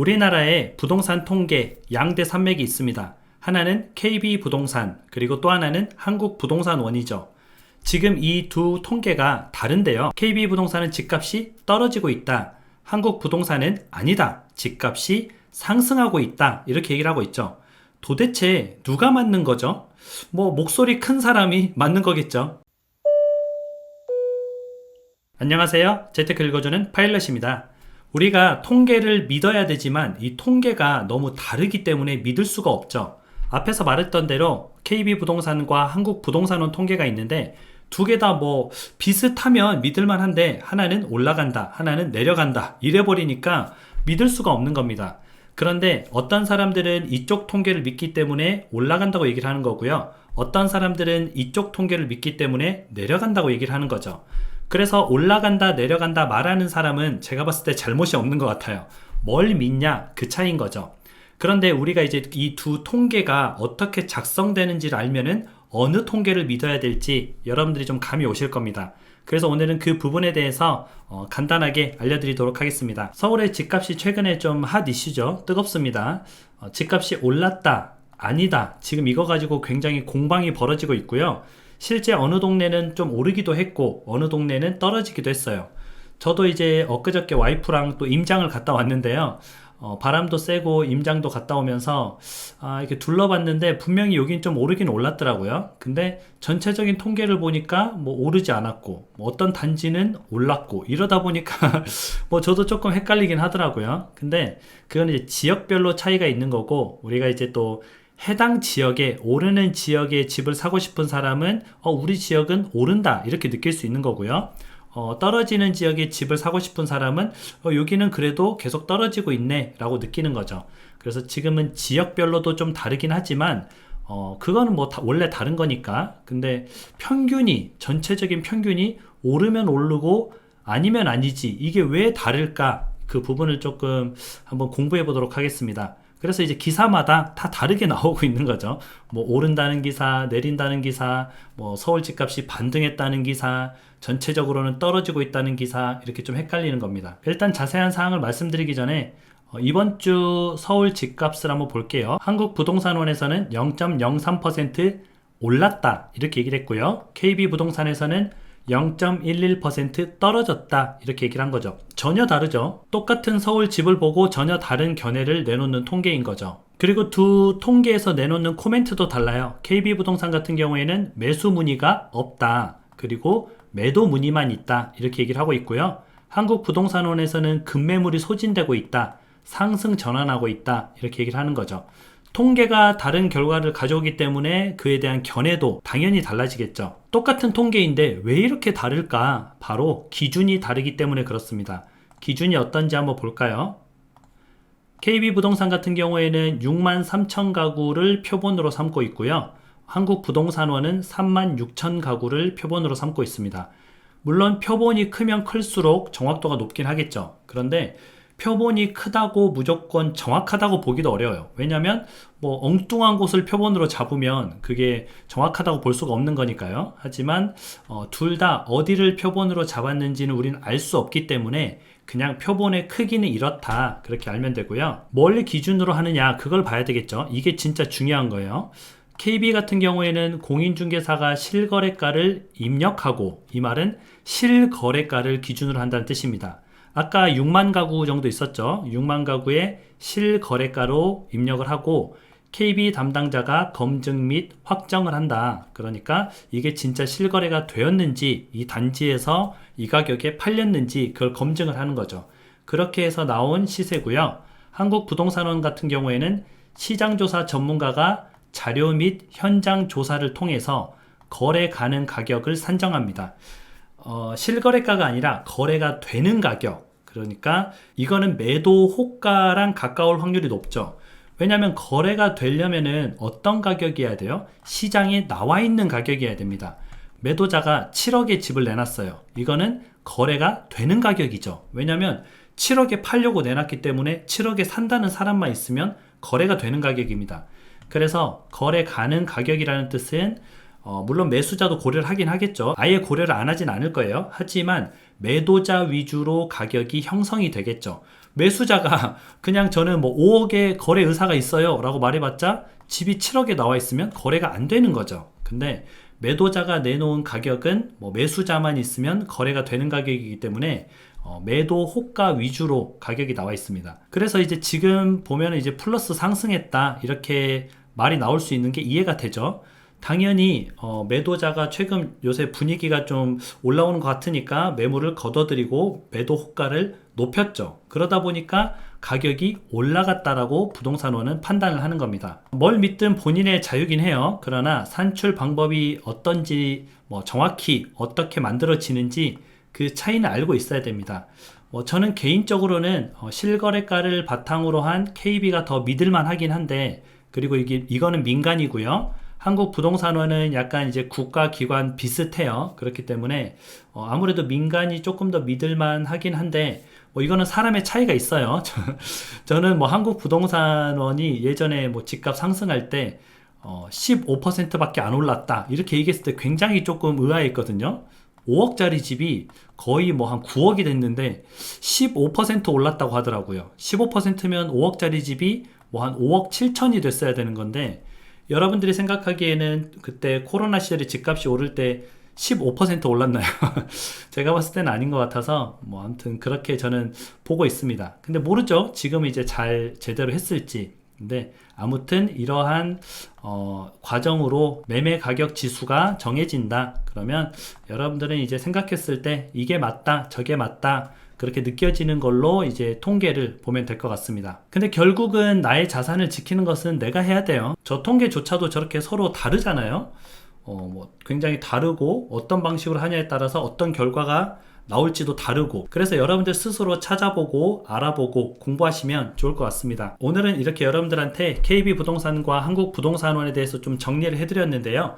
우리나라에 부동산 통계 양대 산맥이 있습니다. 하나는 KB부동산, 그리고 또 하나는 한국부동산원이죠. 지금 이 두 통계가 다른데요. KB부동산은 집값이 떨어지고 있다. 한국부동산은 아니다. 집값이 상승하고 있다. 이렇게 얘기를 하고 있죠. 도대체 누가 맞는 거죠? 목소리 큰 사람이 맞는 거겠죠. 안녕하세요. 재테크 읽어주는 파일럿입니다. 우리가 통계를 믿어야 되지만 이 통계가 너무 다르기 때문에 믿을 수가 없죠. 앞에서 말했던 대로 KB부동산과 한국부동산원 통계가 있는데 두 개 다 비슷하면 믿을만 한데 하나는 올라간다, 하나는 내려간다 이래버리니까 믿을 수가 없는 겁니다. 그런데 어떤 사람들은 이쪽 통계를 믿기 때문에 올라간다고 얘기를 하는 거고요. 어떤 사람들은 이쪽 통계를 믿기 때문에 내려간다고 얘기를 하는 거죠. 그래서 올라간다 내려간다 말하는 사람은 제가 봤을 때 잘못이 없는 것 같아요. 뭘 믿냐 그 차이인 거죠. 그런데 우리가 이제 이 두 통계가 어떻게 작성되는지를 알면은 어느 통계를 믿어야 될지 여러분들이 좀 감이 오실 겁니다. 그래서 오늘은 그 부분에 대해서 간단하게 알려드리도록 하겠습니다. 서울의 집값이 최근에 좀 핫 이슈죠. 뜨겁습니다. 집값이 올랐다 아니다 지금 이거 가지고 굉장히 공방이 벌어지고 있고요. 실제 어느 동네는 좀 오르기도 했고 어느 동네는 떨어지기도 했어요. 저도 이제 엊그저께 와이프랑 또 임장을 갔다 왔는데요. 바람도 세고 임장도 갔다 오면서 이렇게 둘러봤는데 분명히 여긴 좀 오르긴 올랐더라고요. 근데 전체적인 통계를 보니까 오르지 않았고 어떤 단지는 올랐고 이러다 보니까 저도 조금 헷갈리긴 하더라고요. 근데 그건 이제 지역별로 차이가 있는 거고 우리가 이제 또 해당 지역에 오르는 지역에 집을 사고 싶은 사람은 우리 지역은 오른다 이렇게 느낄 수 있는 거고요. 떨어지는 지역에 집을 사고 싶은 사람은 여기는 그래도 계속 떨어지고 있네 라고 느끼는 거죠. 그래서 지금은 지역별로도 좀 다르긴 하지만 그거는 원래 다른 거니까. 근데 평균이 전체적인 평균이 오르면 오르고 아니면 아니지 이게 왜 다를까 그 부분을 조금 한번 공부해 보도록 하겠습니다. 그래서 이제 기사마다 다 다르게 나오고 있는 거죠. 오른다는 기사, 내린다는 기사, 서울 집값이 반등했다는 기사, 전체적으로는 떨어지고 있다는 기사, 이렇게 좀 헷갈리는 겁니다. 일단 자세한 사항을 말씀드리기 전에 이번 주 서울 집값을 한번 볼게요. 한국부동산원에서는 0.03% 올랐다 이렇게 얘기를 했고요. KB부동산에서는 0.11% 떨어졌다 이렇게 얘기를 한 거죠. 전혀 다르죠. 똑같은 서울 집을 보고 전혀 다른 견해를 내놓는 통계인 거죠. 그리고 두 통계에서 내놓는 코멘트도 달라요. KB부동산 같은 경우에는 매수 문의가 없다. 그리고 매도 문의만 있다. 이렇게 얘기를 하고 있고요. 한국부동산원에서는 급매물이 소진되고 있다. 상승 전환하고 있다. 이렇게 얘기를 하는 거죠. 통계가 다른 결과를 가져오기 때문에 그에 대한 견해도 당연히 달라지겠죠. 똑같은 통계인데 왜 이렇게 다를까? 바로 기준이 다르기 때문에 그렇습니다. 기준이 어떤지 한번 볼까요? KB부동산 같은 경우에는 6만 3천 가구를 표본으로 삼고 있고요. 한국부동산원은 3만 6천 가구를 표본으로 삼고 있습니다. 물론 표본이 크면 클수록 정확도가 높긴 하겠죠. 그런데 표본이 크다고 무조건 정확하다고 보기도 어려워요. 왜냐하면 엉뚱한 곳을 표본으로 잡으면 그게 정확하다고 볼 수가 없는 거니까요. 하지만 둘 다 어디를 표본으로 잡았는지는 우리는 알 수 없기 때문에 그냥 표본의 크기는 이렇다 그렇게 알면 되고요. 뭘 기준으로 하느냐 그걸 봐야 되겠죠. 이게 진짜 중요한 거예요. KB 같은 경우에는 공인중개사가 실거래가를 입력하고, 이 말은 실거래가를 기준으로 한다는 뜻입니다. 아까 6만 가구 정도 있었죠. 6만 가구의 실거래가로 입력을 하고 KB 담당자가 검증 및 확정을 한다. 그러니까 이게 진짜 실거래가 되었는지, 이 단지에서 이 가격에 팔렸는지 그걸 검증을 하는 거죠. 그렇게 해서 나온 시세고요. 한국부동산원 같은 경우에는 시장조사 전문가가 자료 및 현장 조사를 통해서 거래 가능 가격을 산정합니다. 실거래가가 아니라 거래가 되는 가격. 그러니까 이거는 매도 호가랑 가까울 확률이 높죠. 왜냐하면 거래가 되려면은 어떤 가격이어야 돼요? 시장에 나와 있는 가격이어야 됩니다. 매도자가 7억에 집을 내놨어요. 이거는 거래가 되는 가격이죠. 왜냐하면 7억에 팔려고 내놨기 때문에 7억에 산다는 사람만 있으면 거래가 되는 가격입니다. 그래서 거래 가능 가격이라는 뜻은 물론 매수자도 고려를 하긴 하겠죠. 아예 고려를 안 하진 않을 거예요. 하지만 매도자 위주로 가격이 형성이 되겠죠. 매수자가 그냥 저는 뭐 5억의 거래 의사가 있어요 라고 말해봤자 집이 7억에 나와 있으면 거래가 안 되는 거죠. 근데 매도자가 내놓은 가격은 뭐 매수자만 있으면 거래가 되는 가격이기 때문에 매도 호가 위주로 가격이 나와 있습니다. 그래서 이제 지금 보면 이제 플러스 상승했다 이렇게 말이 나올 수 있는 게 이해가 되죠. 당연히 매도자가 최근 요새 분위기가 좀 올라오는 것 같으니까 매물을 걷어들이고 매도 호가를 높였죠. 그러다 보니까 가격이 올라갔다라고 부동산원은 판단을 하는 겁니다. 뭘 믿든 본인의 자유긴 해요. 그러나 산출 방법이 어떤지 정확히 어떻게 만들어지는지 그 차이는 알고 있어야 됩니다. 저는 개인적으로는 실거래가를 바탕으로 한 KB가 더 믿을만 하긴 한데, 그리고 이거는 민간이고요. 한국부동산원은 약간 이제 국가기관 비슷해요. 그렇기 때문에 아무래도 민간이 조금 더 믿을만 하긴 한데, 이거는 사람의 차이가 있어요. 저는 뭐 한국부동산원이 예전에 뭐 집값 상승할 때 15%밖에 안 올랐다 이렇게 얘기했을 때 굉장히 조금 의아했거든요. 5억짜리 집이 거의 뭐 한 9억이 됐는데 15% 올랐다고 하더라고요. 15%면 5억짜리 집이 뭐 한 5억 7천이 됐어야 되는 건데, 여러분들이 생각하기에는 그때 코로나 시절에 집값이 오를 때 15% 올랐나요? 제가 봤을 때는 아닌 것 같아서 뭐 아무튼 그렇게 저는 보고 있습니다. 근데 모르죠. 지금 이제 잘 제대로 했을지. 근데 아무튼 이러한 과정으로 매매 가격 지수가 정해진다. 그러면 여러분들은 이제 생각했을 때 이게 맞다, 저게 맞다, 그렇게 느껴지는 걸로 이제 통계를 보면 될 것 같습니다. 근데 결국은 나의 자산을 지키는 것은 내가 해야 돼요. 저 통계조차도 저렇게 서로 다르잖아요. 뭐 굉장히 다르고 어떤 방식으로 하냐에 따라서 어떤 결과가 나올지도 다르고, 그래서 여러분들 스스로 찾아보고 알아보고 공부하시면 좋을 것 같습니다. 오늘은 이렇게 여러분들한테 KB부동산과 한국부동산원에 대해서 좀 정리를 해드렸는데요.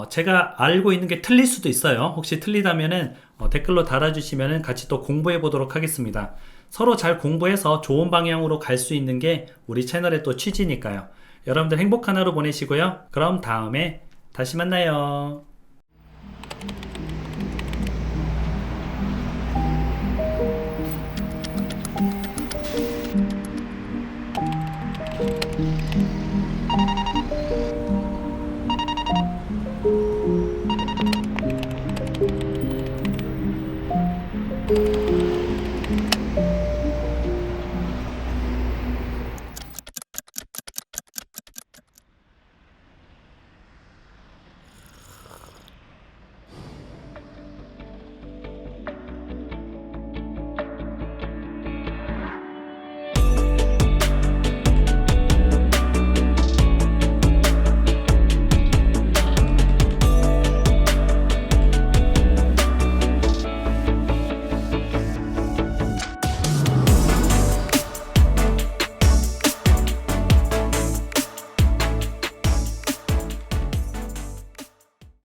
제가 알고 있는 게 틀릴 수도 있어요. 혹시 틀리다면은 댓글로 달아주시면은 같이 또 공부해 보도록 하겠습니다. 서로 잘 공부해서 좋은 방향으로 갈 수 있는 게 우리 채널의 또 취지니까요. 여러분들 행복한 하루 보내시고요. 그럼 다음에 다시 만나요.